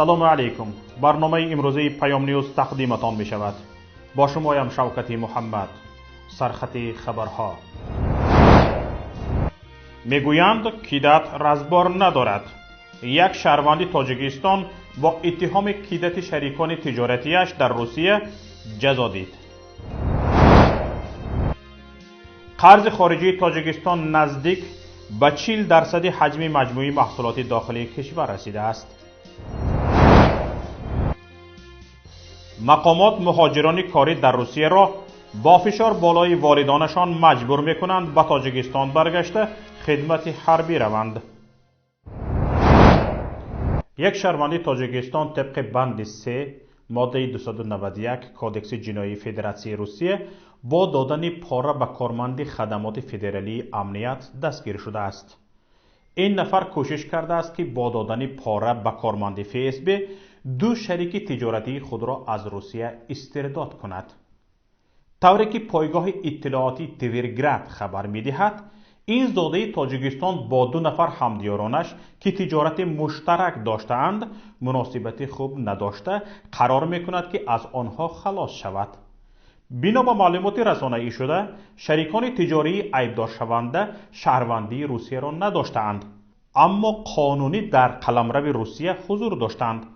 السلام علیکم. برنامه امروزی پیام نیوز تقدیمتان می شود. با شمایم شوکتی محمد. سرخط خبرها. میگویند کیدت رزبار ندارد. یک شهروند تاجیکستان با اتهام کیدت شریکان تجارتیش در روسیه جزا دید. قرض خارجی تاجیکستان نزدیک به 40% حجم مجموعی محصولات داخلی کشور رسیده است. مقامات مهاجران کاری در روسیه را با فشار بالای والدانشان مجبور می‌کنند به تاجیکستان برگشته خدمت حربی روند. یک شهروند تاجیکستان طبق بند 3 ماده 291 کودکس جنایی فدراسیون روسیه با دادن پاره به کارمند خدمات فدرالی امنیت دستگیر شده است. این نفر کوشش کرده است که با دادن پاره به کارمند FSB دو شریک تجارتی خود را از روسیه استرداد کند. طوری که پایگاه اطلاعاتی تویرگراد خبر می‌دهد، این زاده تاجیکستان با دو نفر همدیارانش که تجارت مشترک داشتند مناسبت خوب نداشته قرار می‌کند که از آنها خلاص شود. بنا به معلومات رسانه‌ای شده، شریکان تجاری عیبدار شونده شهروندی روسیه را نداشتند، اما قانونی در قلمرو روسیه حضور داشتند.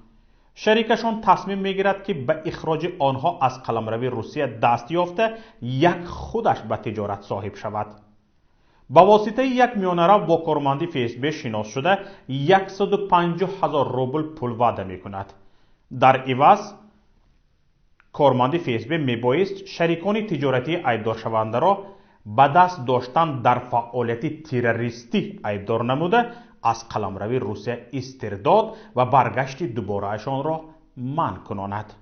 شریکشان تصمیم میگیرد که به اخراج آنها از قلمرو روسیه دست یافته یک خودش به تجارت صاحب شود. با واسطه یک میانه با کارمندی FSB شناس شده 150,000 روبل پول وعده میکند. در عوض کارمند FSB میبایست شریکان تجارتی عیبدار شونده را به دست داشتن در فعالیت تروریستی عیبدار نموده از قلمرو روسیه استرداد و برگشت دوبارهشان را منع کناند.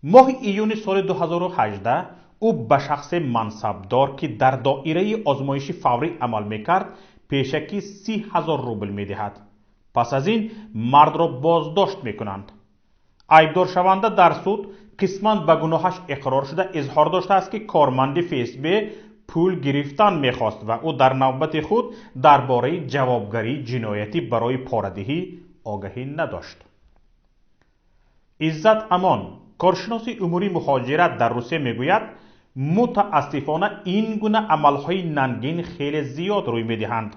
ماه ایون سال 2018 او به شخص منصبدار که در دایره آزمایش فوری عمل میکرد پیشکی 30,000 روبل میدهد. پس از این مرد را بازداشت میکنند. عیبدار شونده در سود قسماً به گناهش اقرار شده اظهار داشته است که کارمند FSB پول گرفتن میخواست و او در نوبت خود درباره جوابگری جنایتی برای پاره‌دهی آگاهی نداشت. عزت امان، کارشناس امور مهاجرت در روسیه میگوید متاسفانه این گونه عملهای ننگین خیلی زیاد روی میدهند.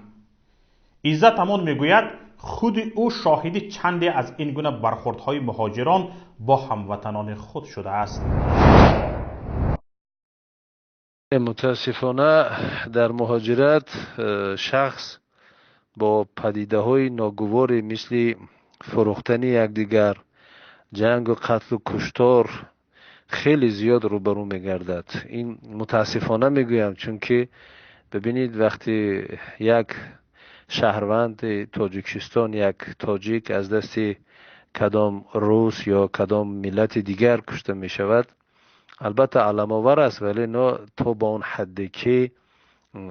عزت امان میگوید خود او شاهد چندی از این گونه برخوردهای مهاجران با هموطنان خود شده است. متاسفانه در مهاجرت شخص با پدیده‌های ناگواری مثل فروختن یکدیگر، جنگ و قتل و کشتار خیلی زیاد روبرو میگردد. این متاسفانه میگویم چون که ببینید وقتی یک شهروند تاجیکستان، یک تاجیک از دست کدام روس یا کدام ملت دیگر کشته می شود، البته علم‌آور است، ولی نه تا با اون حدی که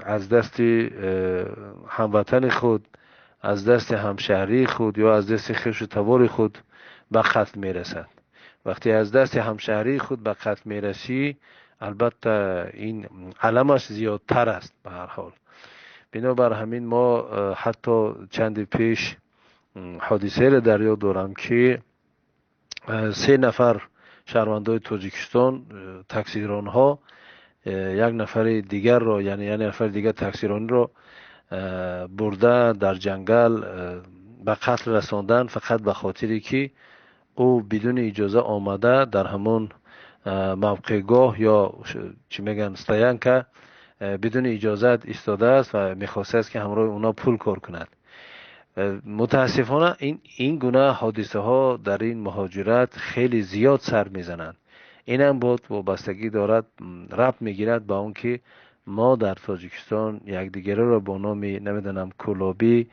از دست هموطن خود، از دست همشهری خود یا از دست خویش و توار خود به قتل می رسد. وقتی از دست همشهری خود به قتل می رسی، البته این علمش زیادتر است. به هر حال بنابر همین ما حتی چند پیش حادثه را در یاد دارم که 3 نفر شهروندای تاجیکستان تاکسیران ها یک نفر دیگر را یعنی یک نفر دیگر تاکسیرانی را برده در جنگل به قتل رساندن فقط به خاطری که او بدون اجازه آمده در همون موقعگاه یا چی میگن استاینکا بدون اجازت ایستاده است و میخواسته است که همراه اونا پول کار کند. متاسفانه این گونه حادثه ها در این مهاجرت خیلی زیاد سر میزنند. این هم بود وابستگی دارد، ربط میگیرد با اون که ما در تاجیکستان یکدیگر را با نام نمیدونم کلابی،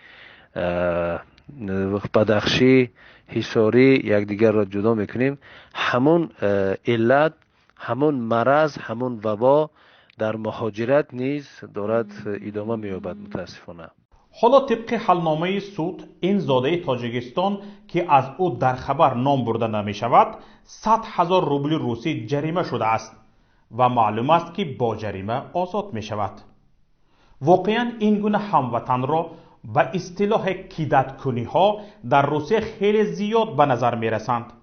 بدخشی، حصاری یکدیگر را جدا میکنیم. همون علت، همون مرض، همون وبا در مهاجرت نیز دارد ادامه مییابد متاسفانه. حالا طبق حلنامه سود این زاده تاجیکستان که از او در خبر نام برده نمی شود 100,000 روبل روسی جریمه شده است و معلوم است که با جریمه آزاد می شود. واقعا این گونه هموطن را به اصطلاح کیدتکنی ها در روسیه خیلی زیاد به نظر می رسند.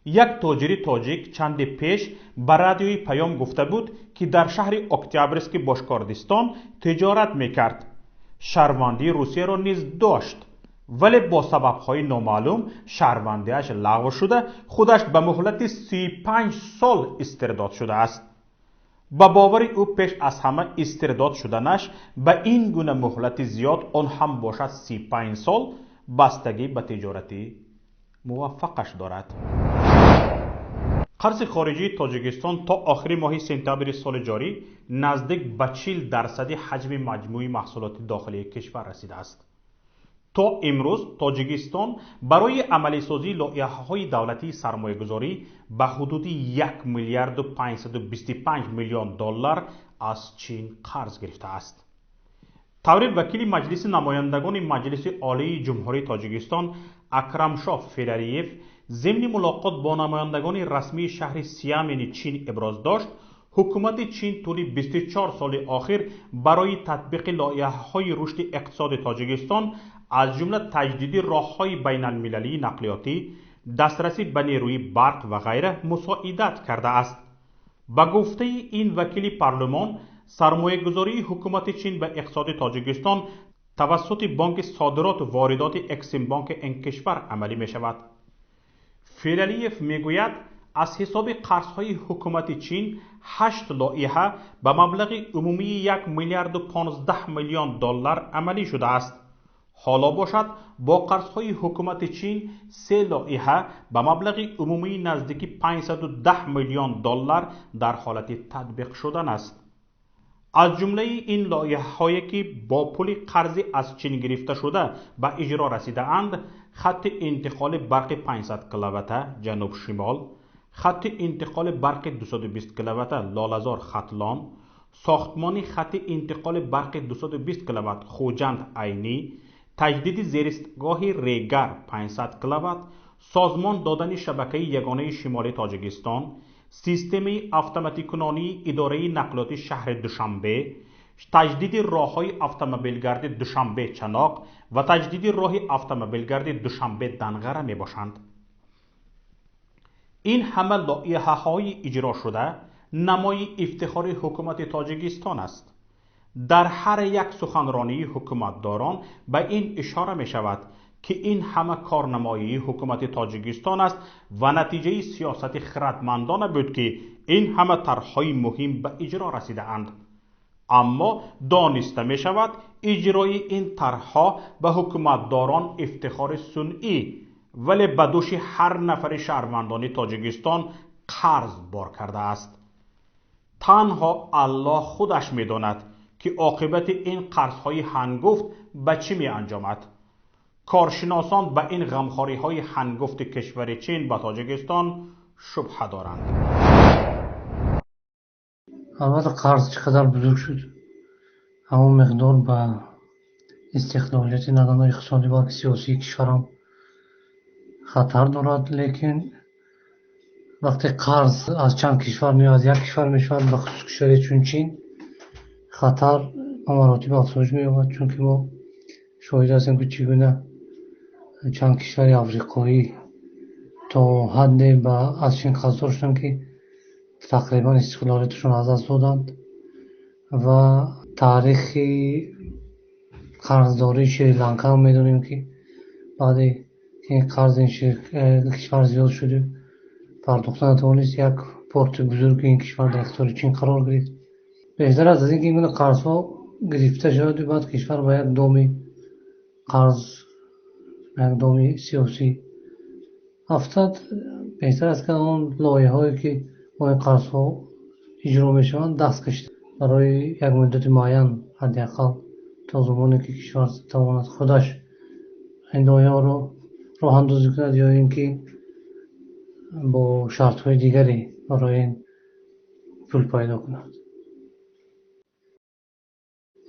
یک تاجر تاجیک چند پیش به رادیوی پیام گفته بود که در شهر اکتیابرسک باشکردستان تجارت میکرد. شهروندی روسیه را نیز داشت، ولی با سببهای نامعلوم شهروندیش لغو شده خودش به مهلت 35 سال استرداد شده است. با باور او پیش از همه استرداد شدنش به این گونه مهلت زیاد، آن هم باشد 35 سال، بستگی به تجارتی موفقش دارد. قرض خارجی تاجیکستان تا آخر ماه سپتامبر سال جاری نزدیک به 40% حجم مجموعی محصولات داخلی کشور رسیده است. تا امروز تاجیکستان برای عملی سازی لایحه‌های دولتی سرمایه‌گذاری به حدود 1 میلیارد و 525 میلیون دلار از چین قرض گرفته است. طور وکیل مجلس نمایندگان مجلس عالی جمهوری تاجیکستان اکرمشاه فیلاریف ضمن ملاقات با نمایندگان رسمی شهر سیامین چین ابراز داشت حکومت چین طول 24 سال آخر برای تطبیق لایحه‌های رشد اقتصاد تاجیکستان از جمله تجدید راه‌های بین‌المللی نقلیاتی، دسترسی به نیروی برق و غیره مساعدت کرده است. با گفته این وکیل پارلمان، سرمایه‌گذاری حکومت چین به اقتصاد تاجیکستان توسط بانک صادرات و واردات اکسیم بانک این کشور عملی می شود. فیلاریف می گوید از حساب قرض‌های حکومت چین 8 لایحه به مبلغ عمومی 1 میلیارد و 15 میلیون دلار عملی شده است. حالا باشد با قرض‌های حکومت چین 3 لایحه به مبلغ عمومی نزدیک 510 میلیون دلار در حالت تطبیق شدن است. از جمله این لایحه‌هایی که با پول قرضی از چین گرفته شده به اجرا رسیده اند: خط انتقال برق 500 کیلووات جنوب شمال، خط انتقال برق 220 کیلووات لاله‌زار ختلان، ساختمان خط انتقال برق 220 کیلووات خوجند عینی، تجدید زیرستگاه ریگر 500 کیلووات، سازمان دادن شبکه یگانه شمالی تاجیکستان، سیستم اتوماتیک کنانی اداره نقلیات شهر دوشنبه، تجدید راه‌های اتومبیلگرد دوشنبه چناق و تجدید راه اتومبیلگرد دوشنبه دنغره می باشند. این همه لایحه‌های اجرا شده نمای افتخار حکومت تاجیکستان است. در هر یک سخنرانی حکومتداران به این اشاره می شود که این همه کارنمایی حکومت تاجیکستان است و نتیجه سیاست خردمندانه بود که این همه طرح‌های مهم به اجرا رسیده اند. اما دانسته می شود اجرای این طرح‌ها به حکومتداران افتخار صنعی، ولی به دوش هر نفر شهروندان تاجیکستان قرض بار کرده است. تنها الله خودش می داند که عاقبت این قرض‌های هنگفت به چی می انجامد. کارشناسان به این غمخوری‌های هنگفت کشور چین به تاجیکستان شبهه دارند. البته قرض چقدر بزرگ شد، همون مقدار به استقلالیت نه تنها اقتصادی بلکه سیاسی کشور هم خطر دارد. لیکن وقتی قرض از چند کشور میاد یک کشور میشود، به خصوص کشوری چون چین، خطر به مراتب افزایش می‌یابد. چون که ما شاهد هستیم که چگونه چند کشور افریقایی تا حدی از چین قرض داشتن که تقریبا استقلالیتشون از دست دادند و تاریخ قرضداری شریلانکا هم میدونیم که بعد این قرض این کشور زیاد شده پرداخته نتوانست، یک پورت بزرگ این کشور در اختیار چین قرار گرفت. بهتر از اینکه این گونه قرض‌ها گرفته شود و بعد کشور با یک دام قرض، یک دام سیاسی افتاد، بهتر است که اون لایحه‌هایی که با این قرض‌ها اجرا میشوند دست کشید برای یک مدت معین، حداقل تا زمانی که کشور تواند خودش این لایحه‌ها رو راه اندازی کند یا اینکه با شرط‌های دیگری برای این پول پیدا کند.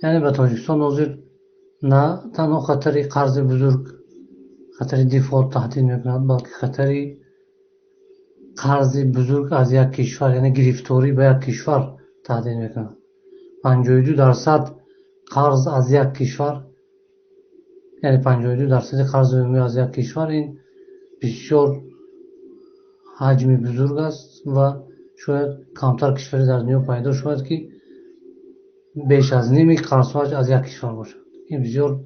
یعنی به تاجیکستان حاضر نه تنها خطر قرض بزرگ، خطر دیفالت تهدید میکند، بلکه خطر قرض بزرگ از یک کشور، یعنی گرفتاری به یک کشور تهدید میکند. 52% قرض از یک کشور یعنی 52% قرض عمومی از یک کشور، این بسیار حجم بزرگ است و شاید کمتر کشوری در دنیا پیدا شود که بیش از نیمی قرض از یک کشور باشد. این بسیار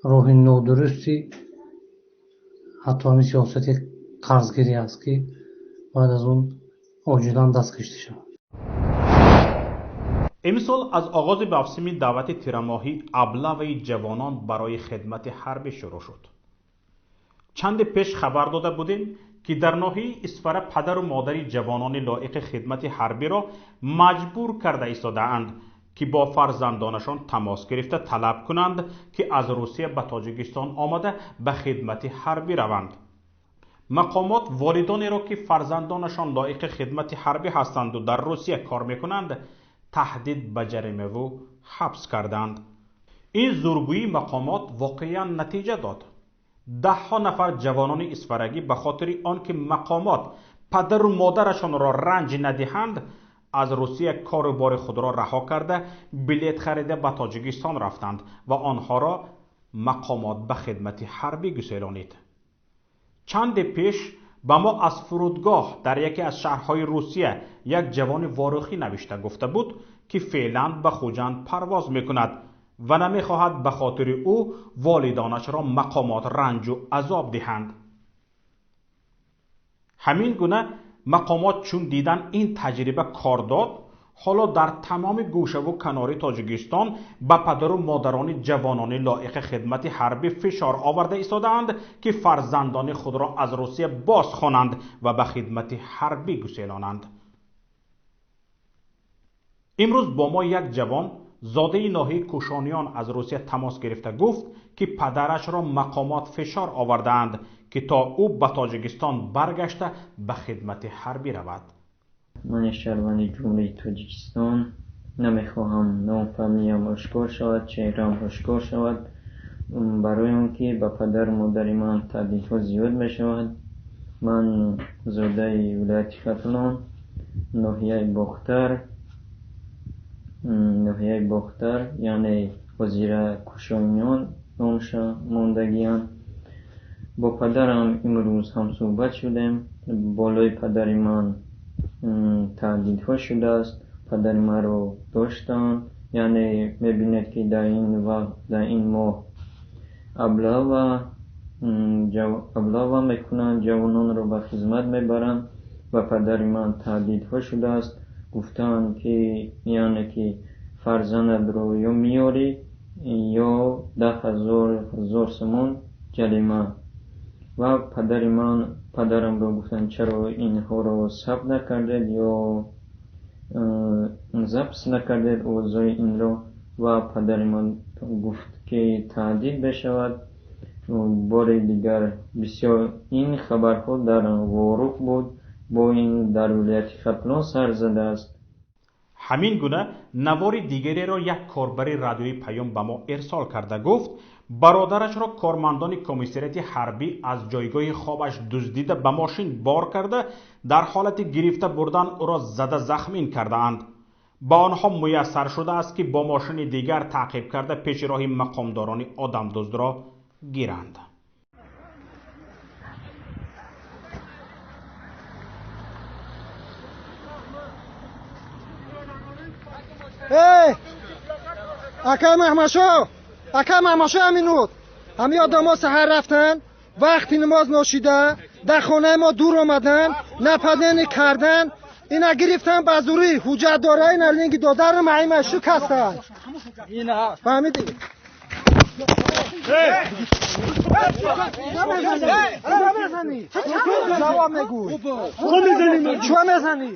راه نادرستی، حتی همین سیاست قرضگیری است که باید از اون عاجلا دست کشیده شود. امسال از آغاز موسم دعوت تیرماهی ابلاغ جوانان برای خدمت حربی شروع شد. چند پیش خبر داده بودیم که در ناحیه اسفره پدر و مادر جوانان لایق خدمت حربی را مجبور کرده ایستاده‌اند که با فرزندانشان تماس گرفته طلب کنند که از روسیه به تاجیکستان آمده به خدمت حربی روند. مقامات والدانی را که فرزندانشان لایق خدمت حربی هستند و در روسیه کار میکنند تهدید به جریمه و حبس کردند. این زورگویی مقامات واقعا نتیجه داد. 10 نفر جوانان اسفرگی به خاطر آنکه مقامات پدر و مادرشان را رنج ندهند از روسیه کار و بار خود را رها کرده بلیط خریده به تاجیکستان رفتند و آنها را مقامات به خدمت حربی گسیلانید. چند پیش به ما از فرودگاه در یکی از شهرهای روسیه یک جوان واروخی نوشته گفته بود که فعلا به خوجند پرواز میکند و نمیخواهد به خاطر او والدانش را مقامات رنج و عذاب دهند. همین گونه مقامات چون دیدن این تجربه کار داد، حالا در تمام گوشه و کنار تاجیکستان به پدر و مادران جوانان لایق خدمت حربی فشار آورده ایستادند که فرزندان خود را از روسیه بازخوانند و به خدمت حربی گسیلانند. امروز با ما یک جوان زاده ناحیه کوشانیان از روسیه تماس گرفته گفت که پدرش را مقامات فشار آوردند که تا او به تاجیکستان برگشته به خدمت حربی رود. من شهروند جمهوری تاجیکستان نمیخواهم نام فامیلیم آشکار شود، چهره‌ام آشکار شود، برای آنکه به پدر و مادر من تهدیدها زیاد میشود. من زاده ولایت ختلان ناحیه باختر یعنی وزیر کوشانیان نامش ماندگیام. با پدرم امروز هم صحبت شدیم. بالای پدر من تهدیدها شده است. پدر من رو داشتن، یعنی میبینید که در این ماه ابلاغ میکنن، جوانان رو به خدمت میبرن و پدر من تهدیدها شده است. گفتن که یعنی که فرزند رو یا میاری یا 10,000 سوم جریمه. و پدرم رو گفتن چرا اینها رو ثبت نکردید یا ضبط نکردید اوضاع این رو. و پدر من گفت که تهدید بشود. بار دیگر بسیار این خبرها در واروق بود، با این در ولایت ختلان سر زده است. همین گونه نوار دیگری را یک کاربر رادیویی پیام به ما ارسال کرده گفت برادرش را کارمندان کمیسریت حربی از جایگاه خوابش دزدیده به ماشین بار کرده در حالت گرفته بردن او را زده زخمین کرده اند. با آنها میسر شده است که با ماشین دیگر تعقیب کرده پیش راه مقامداران آدم دزد را گیرند. اکا محمشا امینود همین آدم ها سحر رفتن، وقتی نماز ناشیده در خانه ما دور آمدن، نپدنی کردن، اینا گرفتن بزوری حجت داره، اینا لینک داده رو معی مشروک هستن. فهمیدی؟ جواب میگوی چه میزنی؟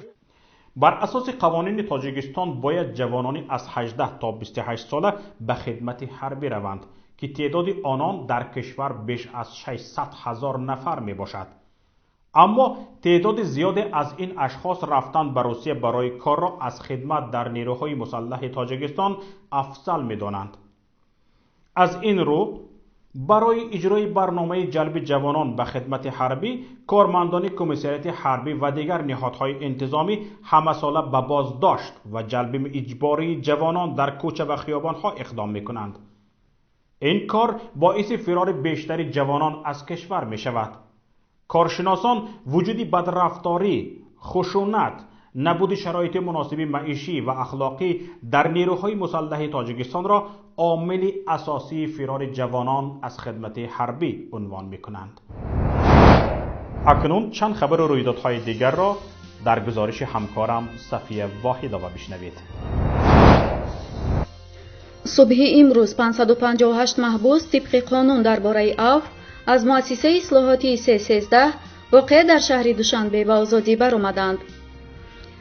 بر اساس قوانین تاجیکستان باید جوانانی از 18 تا 28 ساله به خدمت حربی روند که تعداد آنان در کشور بیش از 600,000 نفر می باشد. اما تعداد زیاد از این اشخاص رفتن به روسیه برای کار را از خدمت در نیروهای مسلح تاجیکستان افضل می دانند. از این رو برای اجرای برنامه جلب جوانان به خدمت حربی، کارمندان کمیسریت حربی و دیگر نهادهای انتظامی همه ساله به بازداشت و جلب اجباری جوانان در کوچه و خیابانها اقدام می کنند. این کار باعث فرار بیشتر جوانان از کشور می شود. کارشناسان وجود بدرفتاری، خشونت، نبود شرایط مناسب معیشی و اخلاقی در نیروهای مسلح تاجیکستان را عامل اساسی فرار جوانان از خدمت حربی عنوان می کنند. اکنون چند خبر و رویدادهای دیگر را در گزارش همکارم صفیه واحده بشنوید. صبح امروز 558 محبوس طبق قانون درباره عفو از مؤسسه اصلاحاتی 313 واقع در شهر دوشنبه به آزادی برآمدند.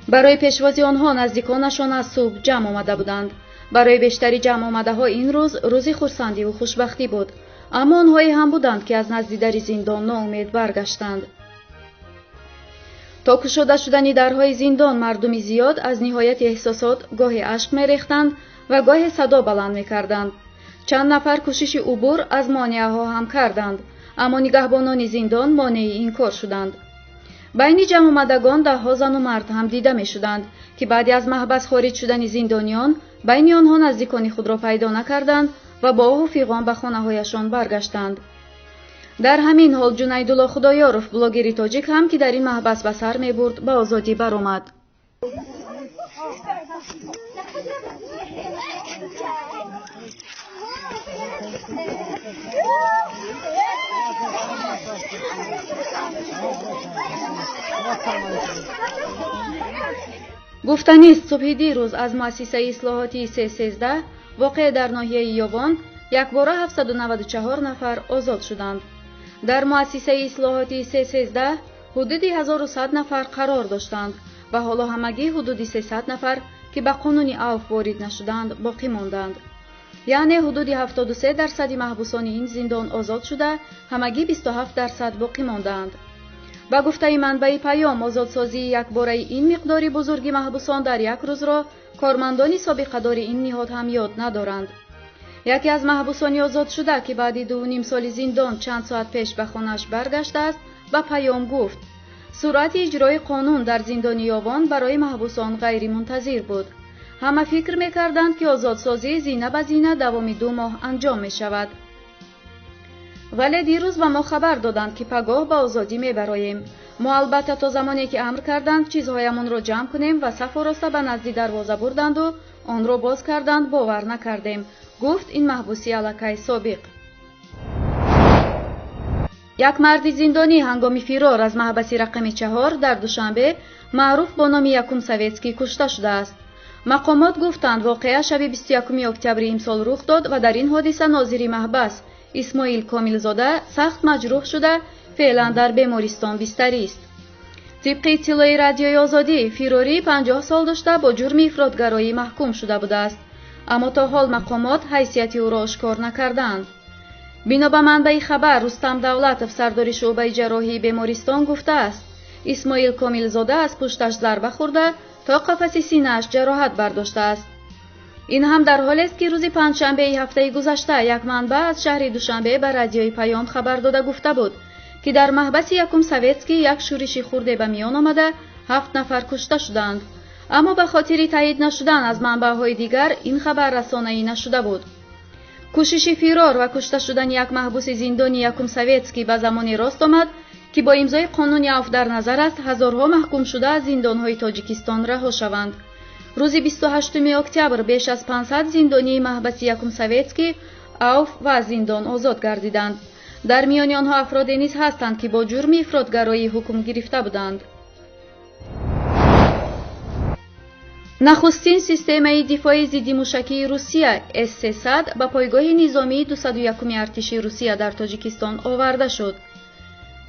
برای پیشوازی آنها نزدیکانشان از صبح جمع آمده بودند. برای بیشتری جمع آمده ها این روزی خرسندی و خوشبختی بود، اما آنهایی هم بودند که از نزدیک زندان ناامید برگشتند. تا گشوده شدن درهای زندان مردمی زیاد از نهایت احساسات گاهی اشک می‌ریختند و گاهی صدا بلند می‌کردند. چند نفر کوشش عبور از مانعه ها هم کردند، اما نگهبانان زندان مانع این کار شدند. بین جمع آمدگان ده‌ها زن و مرد هم دیده می‌شدند که بعد از محبس خارج شدن زندانیان بین آنها نزدیکان خود را پیدا نکردند و با آه و فیغان به خانه‌هایشان برگشتند. در همین حال جنیدالله خدایارف بلاگری تاجیک هم که در این محبس به سر می‌برد به آزادی برآمد. گفتنی است صبح دیروز از مؤسسه اصلاحاتی 313 واقع در ناحیه یاوان یکباره 794 نفر آزاد شدند. در مؤسسه اصلاحاتی 313 حدود 1100 نفر قرار داشتند و حالا همگی حدود 300 نفر که به قانون عفو وارد نشدند باقی ماندند. یعنی حدود 73% محبوسان این زندان آزاد شده، همگی 27% باقی ماندند. با گفته منبع پیام، آزادسازی یکباره این مقداری بزرگی محبوسان در یک روز را کارمندان سابقه‌دار این نهاد هم یاد ندارند. یکی از محبوسان آزاد شده که بعد 2.5 سال زندان چند ساعت پیش به خانه‌اش برگشته است، با پیام گفت: سرعت اجرای قانون در زندان یاوان برای محبوسان غیر منتظر بود. همه فکر می‌کردند که آزادسازی زینه به زینه دوام 2 ماه انجام می‌شود. ولی دیروز به ما خبر دادند که پگاه به آزادی می‌براییم. ما البته تا زمانی که امر کردند چیزهایمان را جمع کنیم و صف راسته به نزد دروازه بردند و آن را باز کردند، باور نکردیم، گفت این محبوسی علاقه سابق. یک مرد زندانی هنگام فرار از محبس رقم 4 در دوشنبه معروف با نام یکم سویتسکی کشته شده است. مقامات گفتند واقعه شب 21 اکتبر امسال رخ داد و در این حادثه ناظر محبس اسماعیل کاملزاده سخت مجروح شده فعلا در بیمارستان بستری است. طبق اطلاع رادیوی آزادی، فراری 50 سال داشته با جرم افراطگرایی محکوم شده بوده است، اما تا حال مقامات حیثیت او را آشکار نکردند. بنا به منبع خبر، رستم دولتов سردار شعبه جراحی بیمارستان گفته است اسماعیل کاملزاده از پشتش ضربه خورده تا قفس سینه‌اش جراحت برداشته است. این هم در حالی است که روز پنجشنبه هفته گذشته یک منبع از شهر دوشنبه به رادیوی پیام خبر داده گفته بود که در محبس یکم سویتسکی یک شورش خورده به میان آمده 7 نفر کشته شدند، اما به خاطر تایید نشدن از منبع‌های دیگر این خبر رسانه‌ای نشده بود. کوشش فرار و کشته شدن یک محبوس زندانی یکم سویتسکی به زمانی راست آمد که با امضای قانون عفو در نظر است هزارها محکوم شده از زندان‌های تاجیکستان رها شوند. روز 28 اکتبر بیش از 500 زندانی محبس یکم سویتسکی عفو و از زندان آزاد گردیدند. در میان آنها افرادی نیز هستند که با جرم افراطگرایی حکم گرفته بودند. نخستین سیستم دفاع ضد موشکی روسیه S-300 به پایگاه نظامی 201 ارتش روسیه در تاجیکستان آورده شد.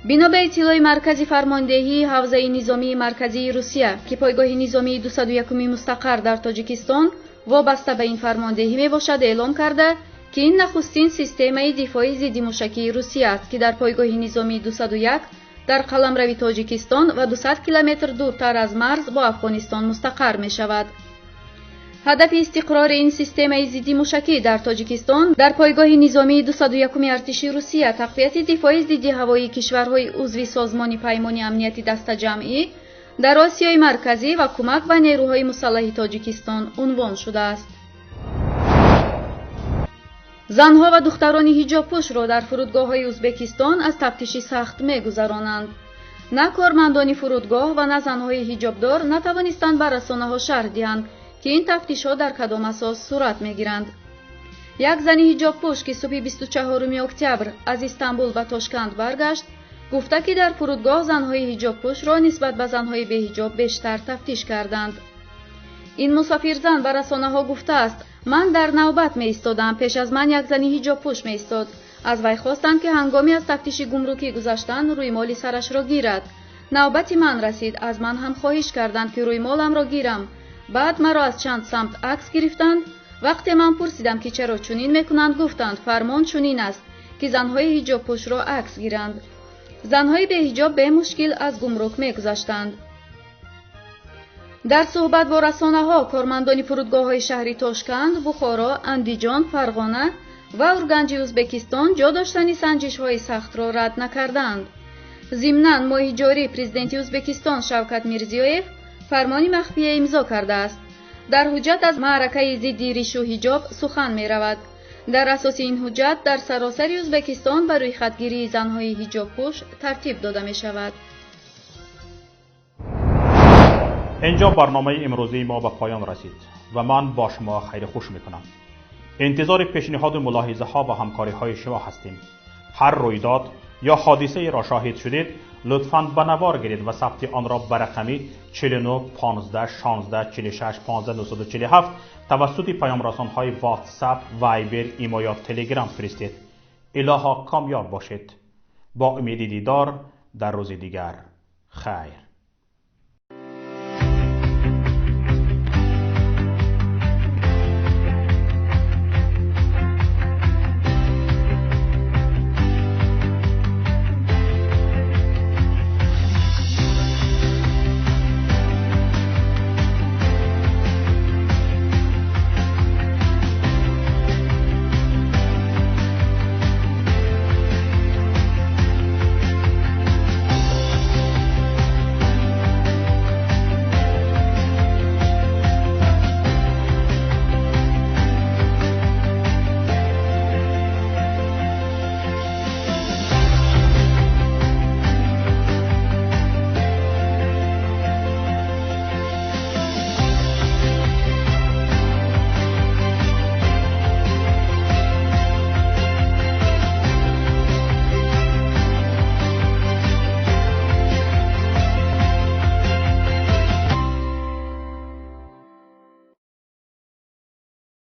بنا به اطلاع مرکز فرماندهی حوزه نظامی مرکزی روسیه که پایگاه نظامی 201 مستقر در تاجیکستان وابسته به این فرماندهی می باشد، اعلام کرده که این نخستین سیستم دفاع ضد موشکی روسیه است که در پایگاه نظامی 201 در قلمرو تاجیکستان و 200 کیلومتر دورتر از مرز با افغانستان مستقر می شود. هدف استقرار این سیستم ضد موشکی در تاجیکستان در پایگاه نظامی 201 ارتش روسیه تقویت دفاع ضد هوایی کشورهای عضو سازمان پیمان امنیت دست جمعی در آسیای مرکزی و کمک به نیروهای مسلح تاجیکستان عنوان شده است. زنها و دختران حجاب پوش را در فرودگاه‌های ازبکستان از تفتیشی سخت می‌گذرانند. نه کارمندان فرودگاه و نه زنهای حجابدار نتوانستند بر رسانه‌ها شرح دهند که این تفتیش‌ها در کدام اساس صورت می‌گیرند. یک زن حجاب پوش که صبح 24 اکتبر از استانبول به تاشکند برگشت، گفته که در فرودگاه زنهای حجاب پوش را نسبت به زنهای بی حجاب بیشتر تفتیش کردند. این مسافرزن به رسانه‌ها گفته است: من در نوبت می ایستادم، پیش از من یک زن حجاب پوش می ایستاد. از وی خواستند که هنگامی از تفتیش گمرکی گذشتن روی مال سرش را گیرد. نوبت من رسید، از من هم خواهش کردند که روی مالم را گیرم. بعد مرا از چند سمت عکس گرفتند. وقتی من پرسیدم که چرا چنین میکنند، گفتند فرمان چنین است که زنهای حجاب پوش را عکس گیرند. زنهای به حجاب به مشکل از گمرک میگذشتند. در صحبت با رسانه‌ها، کارمندان فرودگاه‌های شهری تاشکند، بخارا، اندیجان، فرغانه و اورگنج ازبکستان جا داشتن سنجش‌های سخت را رد نکردند. ضمناً ماه جاری پرزیدنت ازبکستان شوکت میرزیویف فرمانی مخفی امضا کرده است. در حجت از معرکه ضد ریش و حجاب سخن می‌رود. در اساس این حجت در سراسر ازبکستان برای خطگیری زنهای حجاب پوش ترتیب داده می‌شود. اینجا برنامه امروزی ما به پایان رسید و من با شما خیر خوش میکنم. انتظار پیشنهاد و ملاحظه ها و همکاری های شما هستیم. هر رویداد یا حادثه را شاهد شدید لطفاً به نوار گیرید و ثبت آن را به رقمی 49 15 16 46 15 947 توسط پیام رسان های واتساپ، وایبر، ایمو یا تلگرام فرستید. الها کامیاب باشید. با امید دیدار در روز دیگر. خیر.